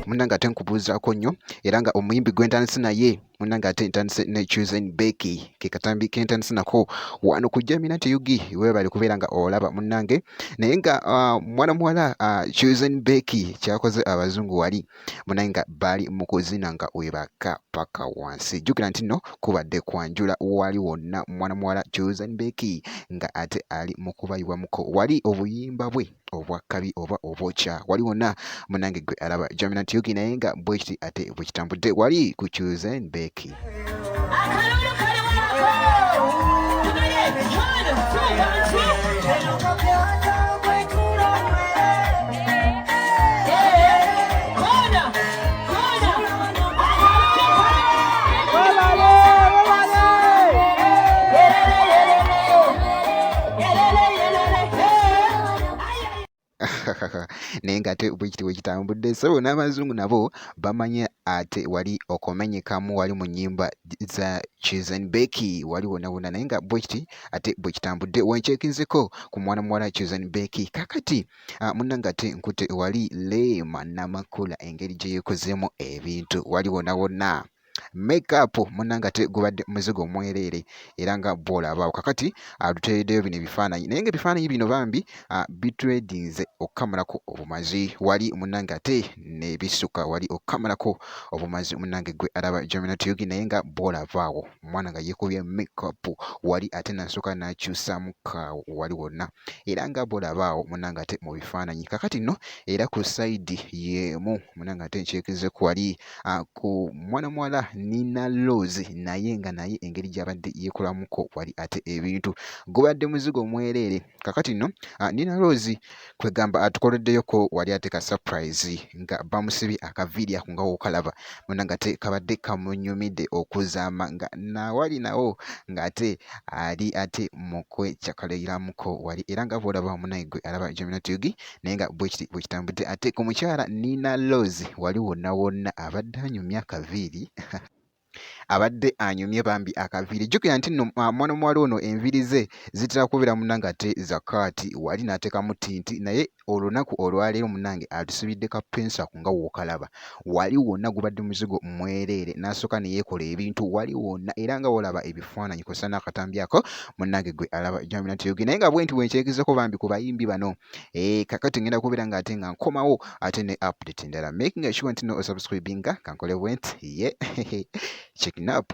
munanga ate nkubuuzaako nnyo era nga omuyimbi gwentandise naye munanga ate ntandise ne Chosen Becky ke katambi kentandise nako wano kujja Nutty yugi weebale kubeera nga olaba munange naye nga mwana muwala Chosen Becky kyakoze abazungu wali munange nga bali mu kuzina nga webaka paka wansi. Jjukira nti nno kubadde Okwanjula wali wonna mwana muwala Chosen Becky nga ate ali mu kubayiwamuko wali obuyimba bwe obwakabi oba obwokya wali wonna munange gwe alaba Nutty yugi naye nga bwe kiti ate bwe kitambudde wali ku Chosen Becky. naye ng'ate bwe kiti bwe kitambudde so n'abazungu nabo bamanye ate wali okumenyekamu wali mu nnyimba za Chosen Becky wali wonna wonna naye nga bwe kiti ate bwe kitambudde wencekinzeko ku mwana muwala Chosen Becky kakati munnange ate nkute wali Rema Namakula engeri gye yeekozeemu ebintu wali wonna wonna makeup munnange ate gubadde muzigo omwereere era nga bw'olabaawo kakati tuteereddeyo bino ebifaananyi naye nga ebifaananyi bino bambi bitwedinze okukamulako obumazi wali munnange ate n'ebisuka wali okukamulako obumazi munnange gwe alaba Nutty yugi naye nga bw'olabaawo omwana nga yeekubye makeup wali ate nasooka n'akyusaamu kaawo wali wonna era nga bw'olabaawo munnange ate mu bifaananyi kakati nno era ku sayidi y'emu munnange ate nkyekizeku wali ku mwana muwala Nina Roz naye nga naye engeri gy'abadde yeekolamuko wali ate ebintu gubadde muzigo omwereere kakati nno Nina Roz kwegamba atukoleddeyoko wali ate ka surprise nga bamusibye akaviiri ako nga wookalaba munnange ate kabadde kamunyumidde okuzaama nga nawali nawo ng'ate ali ate mu kwecakaliramuko wali era nga bw'olaba munnange gwe alaba Nutty yugi naye nga bwe kiti bwe kitambudde ate ku mukyala Nina Roz wali wonna wonna abadde anyumya akaviiri abadde anyumye bambi akaviiri jjukira nti nno mwana muwala ono enviiri ze zitera kubeera munnange ate zakaati wali n'ateekamu tinti naye olunaku olwaleero munnange atusibidde ka pensaku nga wookalaba wali wonna gubadde muzigo mwereere n'asooka ne yeekola ebintu wali wonna era nga wolaba ebifaananyi kw'ossa n'akatambi ako munnange gwe alaba Nutty yugi naye nga bwe nti bwenkyekizeko bambi ku bayimbi bano kakati ngenda kubeera nga ate nga nkomawo ate ne update endala making sure nti no osubscribinga kankole bwe nti ye checking up